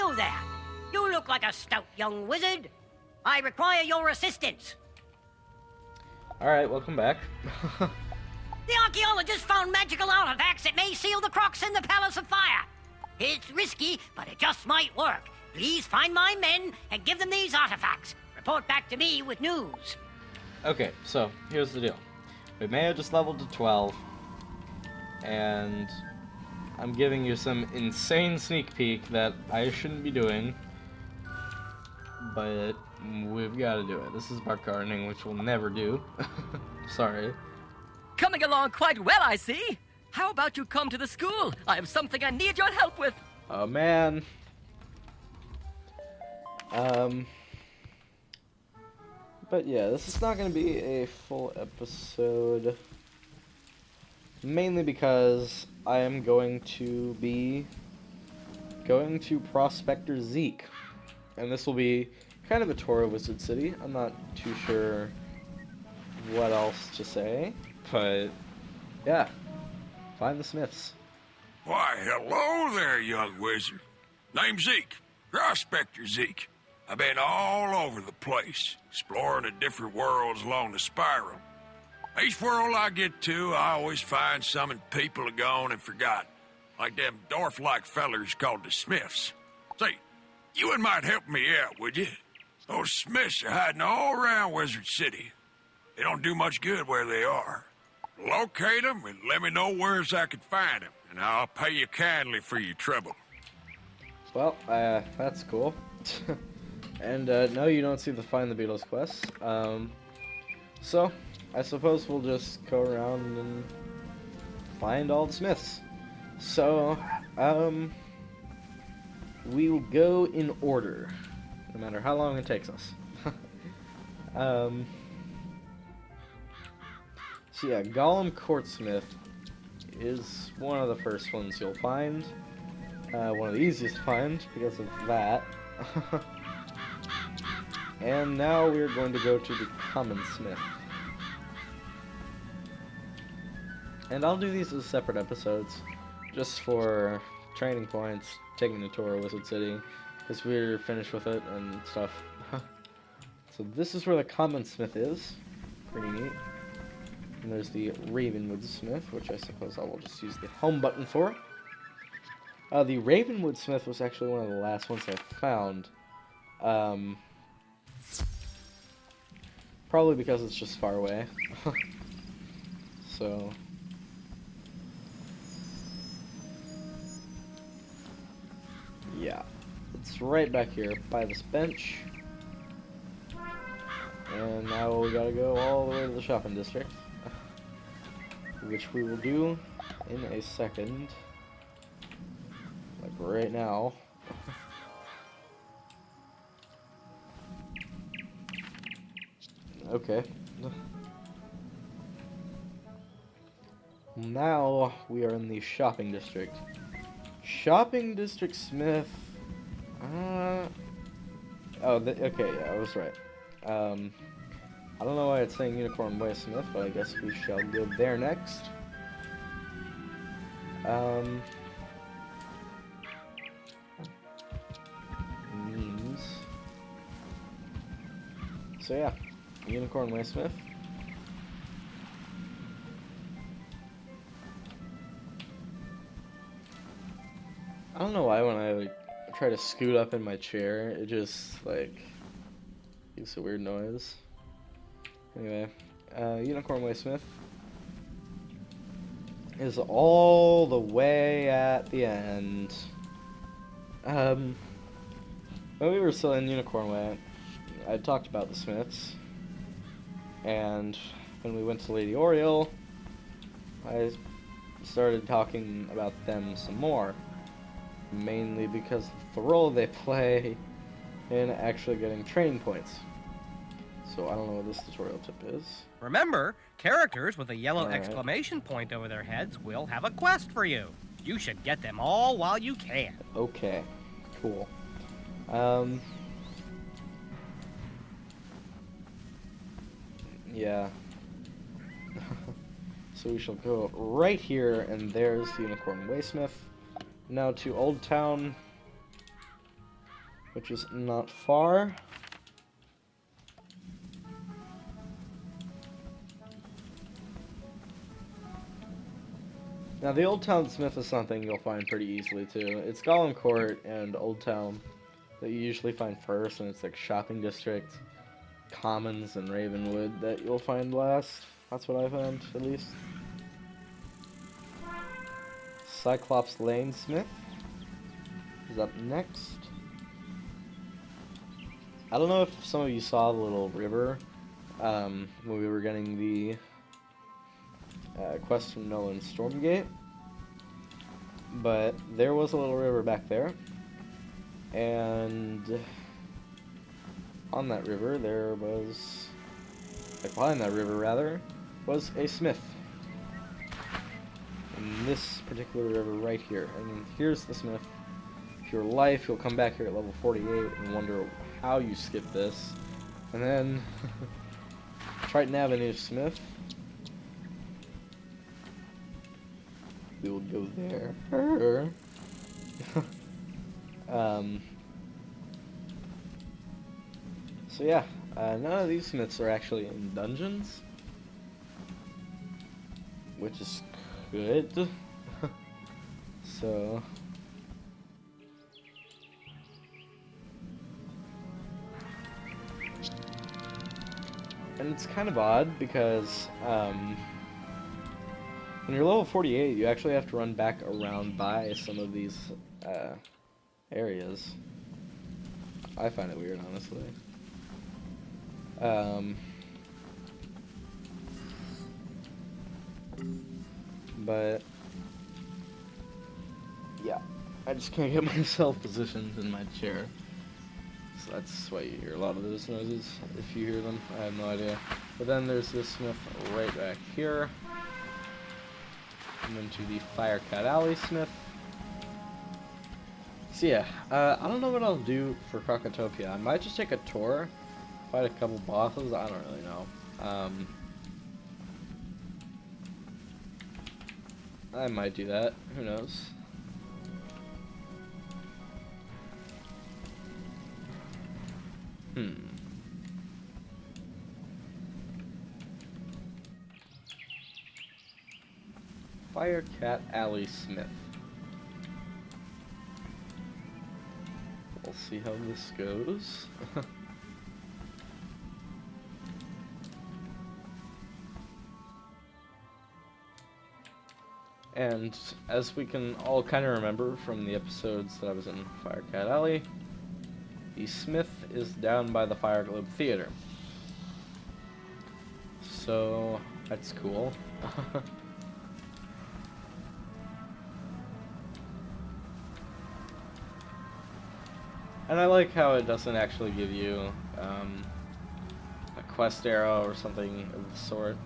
Hello there. You look like a stout young wizard. I require your assistance. Alright, welcome back. The archaeologists found magical artifacts that may seal the crocks in the Palace of Fire. It's risky, but it just might work. Please find my men and give them these artifacts. Report back to me with news. Okay, so here's the deal. We may have just leveled to 12, and I'm giving you some insane sneak peek that I shouldn't be doing, but we've got to do it. This is bark gardening, which we'll never do. Sorry. Coming along quite well, I see. How about you come to the school? I have something I need your help with. Oh, man. But yeah, this is not going to be a full episode, mainly because I am going to be going to Prospector Zeke, and this will be kind of a tour of Wizard City. I'm not too sure what else to say, but yeah, find the Smiths. Why, hello there, young wizard. Name's Zeke, Prospector Zeke. I've been all over the place, exploring the different worlds along the spiral. Each world I get to, I always find something people are gone and forgot, like them dwarf-like fellers called the Smiths. Say, you might help me out, would you? Those Smiths are hiding all around Wizard City. They don't do much good where they are. Locate them and let me know where I can find them, and I'll pay you kindly for your trouble. Well, that's cool. And no, you don't see the Find the Beatles quest. So I suppose we'll just go around and find all the Smiths. So, we will go in order, no matter how long it takes us. So yeah, Gollum Courtsmith is one of the first ones you'll find. One of the easiest to find because of that. And now we're going to go to the Common Smith. And I'll do these as separate episodes, just for training points, taking the tour of Wizard City, because we're finished with it and stuff. So this is where the Common Smith is. Pretty neat. And there's the Ravenwood Smith, which I suppose I will just use the home button for. The Ravenwood Smith was actually one of the last ones I found. Probably because it's just far away. So... yeah. It's right back here by this bench. And now we gotta go all the way to the shopping district. Which we will do in a second. Like right now. Okay. Now we are in the shopping district. Shopping district Smith. Okay, yeah, I was right. I don't know why it's saying Unicorn Way Smith, but I guess we shall go there next. Means. So yeah, Unicorn Way Smith. I don't know why when I try to scoot up in my chair, it just makes a weird noise. Anyway, Unicorn Way Smith is all the way at the end. When we were still in Unicorn Way, I talked about the Smiths, and when we went to Lady Oriole, I started talking about them some more, mainly because of the role they play in actually getting training points. So I don't know what this tutorial tip is. Remember, characters with a yellow exclamation point over their heads will have a quest for you. You should get them all while you can. Okay, cool. Yeah. So we shall go right here, and there's the Unicorn Waysmith. Now to Old Town. which is not far. Now, the Old Town Smith is something you'll find pretty easily, too. It's Gollum Court and Old Town that you usually find first, and it's like shopping district, Commons, and Ravenwood that you'll find last. That's what I found, at least. Cyclops Lane Smith is up next. I don't know if some of you saw the little river when we were getting the quest from Nolan Stormgate, but there was a little river back there, and on that river there was, like behind that river rather, was a smith. In this particular river right here, and here's the smith. If your life, you'll come back here at level 48 and wonder how you skipped this, and then Triton Avenue Smith. We will go there. So yeah, none of these smiths are actually in dungeons, which is good. So and it's kind of odd because when you're level 48, you actually have to run back around by some of these areas. I find it weird, honestly. But yeah, I just can't get myself positioned in my chair. So that's why you hear a lot of those noises, if you hear them. I have no idea. But then there's this smith right back here. And then to the Firecat Alley Smith. So yeah, I don't know what I'll do for Crocotopia. I might just take a tour, fight a couple bosses, I don't really know. I might do that, who knows. Firecat Alley Smith. We'll see how this goes. And as we can all kind of remember from the episodes that I was in Firecat Alley, the Smith is down by the Fire Globe Theater. So that's cool. And I like how it doesn't actually give you a quest arrow or something of the sort.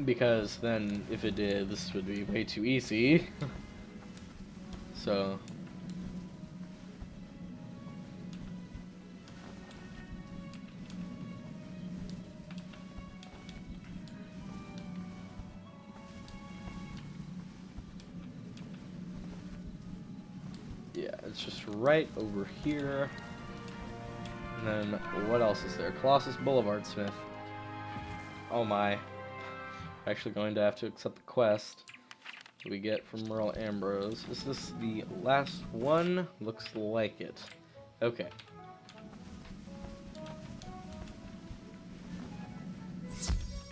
Because then, if it did, this would be way too easy. So yeah, it's just right over here. And then what else is there? Colossus Boulevard Smith. Oh my. Actually going to have to accept the quest that we get from Merle Ambrose. Is this the last one? Looks like it. Okay.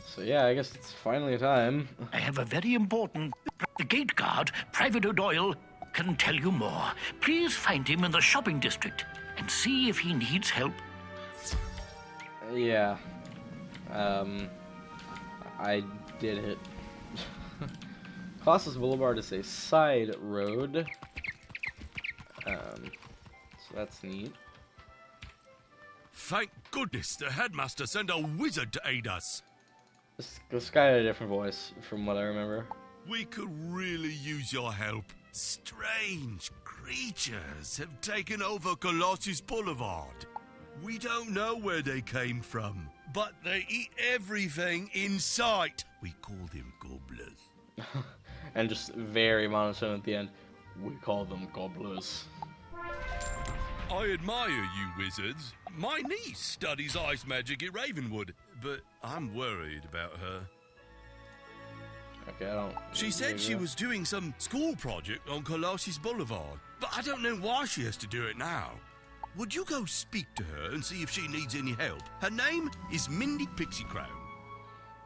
So yeah, I guess it's finally time. I have a very important... The gate guard, Private O'Doyle, can tell you more. Please find him in the shopping district and see if he needs help. Yeah. I did it. Colossus Boulevard is a side road. So that's neat. Thank goodness the headmaster sent a wizard to aid us. This guy had a different voice from what I remember. We could really use your help. Strange creatures have taken over Colossus Boulevard. We don't know where they came from, but they eat everything in sight. We call them gobblers. And just very monotone at the end. We call them gobblers. I admire you wizards. My niece studies ice magic at Ravenwood, but I'm worried about her. Okay, I don't... She said she was doing some school project on Colossus Boulevard, but I don't know why she has to do it now. Would you go speak to her and see if she needs any help? Her name is Mindy Pixiecrown.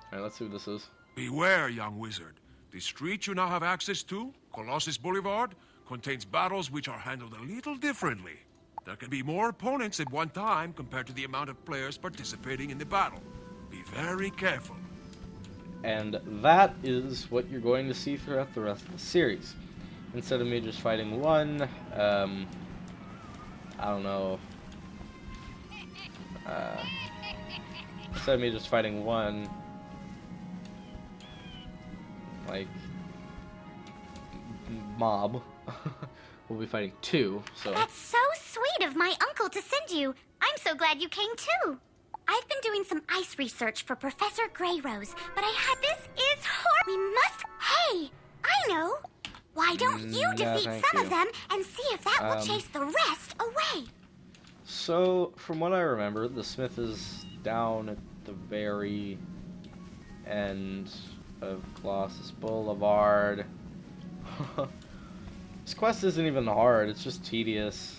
Alright, let's see what this is. Beware, young wizard. The street you now have access to, Colossus Boulevard, contains battles which are handled a little differently. There can be more opponents at one time compared to the amount of players participating in the battle. Be very careful. And that is what you're going to see throughout the rest of the series. Instead of me just fighting one, I don't know. Instead of me just fighting one, like, mob, we'll be fighting two, so... That's so sweet of my uncle to send you. I'm so glad you came too. I've been doing some ice research for Professor Greyrose, but this is We must... Hey, I know. Why don't you defeat some of them and see if that will chase the rest away? So, from what I remember, the smith is down at the very end of Colossus Boulevard. This quest isn't even hard, it's just tedious.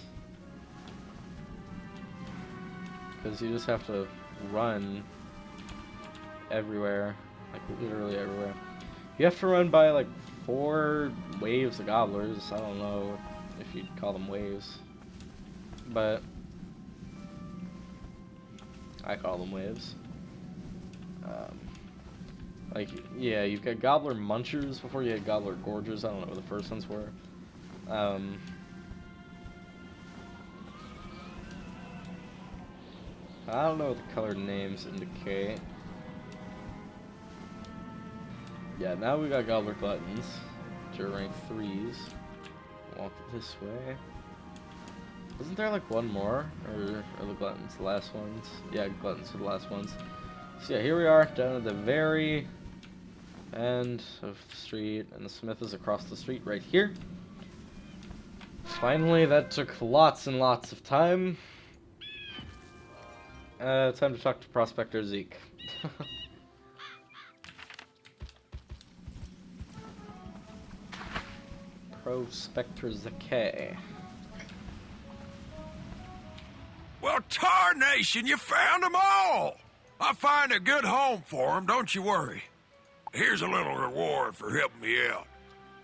Because you just have to run everywhere. Like, literally everywhere. You have to run by, like, 4 waves of gobblers. I don't know if you'd call them waves. But I call them waves. Like, yeah, you've got gobbler munchers before you had gobbler gorgers. I don't know what the first ones were. I don't know what the colored names indicate. Yeah, now we got gobbler gluttons, which are rank 3s. Walk this way. Isn't there like one more? Or are the gluttons the last ones? Yeah, gluttons are the last ones. So yeah, here we are, down at the very end of the street, and the smith is across the street right here. Finally, that took lots and lots of time. Time to talk to Prospector Zeke. Prospector Zeke. Well, tarnation, you found them all! I'll find a good home for them, don't you worry. Here's a little reward for helping me out.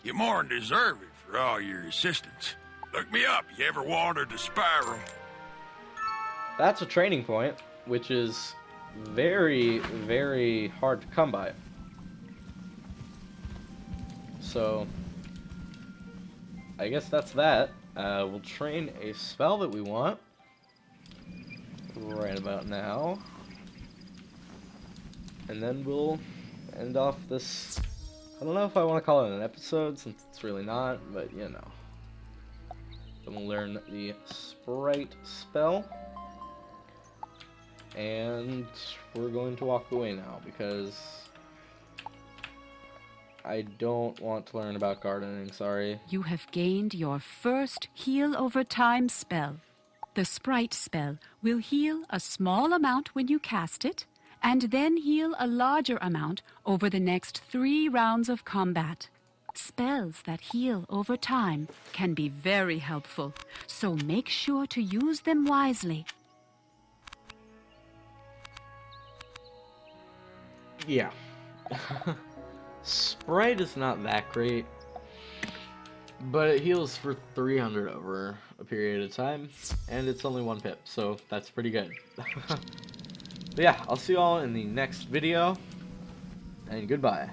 You more than deserve it for all your assistance. Look me up, you ever wandered the spiral? That's a training point, which is very, very hard to come by. So, I guess that's that. We'll train a spell that we want right about now. And then we'll end off this... I don't know if I want to call it an episode, since it's really not, but you know. Then we'll learn the Sprite spell. And we're going to walk away now, because I don't want to learn about gardening, sorry. You have gained your first Heal Over Time spell. The Sprite spell will heal a small amount when you cast it, and then heal a larger amount over the next 3 rounds of combat. Spells that heal over time can be very helpful, so make sure to use them wisely. Yeah. Sprite is not that great, but it heals for 300 over a period of time, and it's only 1 pip, so that's pretty good. But yeah, I'll see you all in the next video, and goodbye.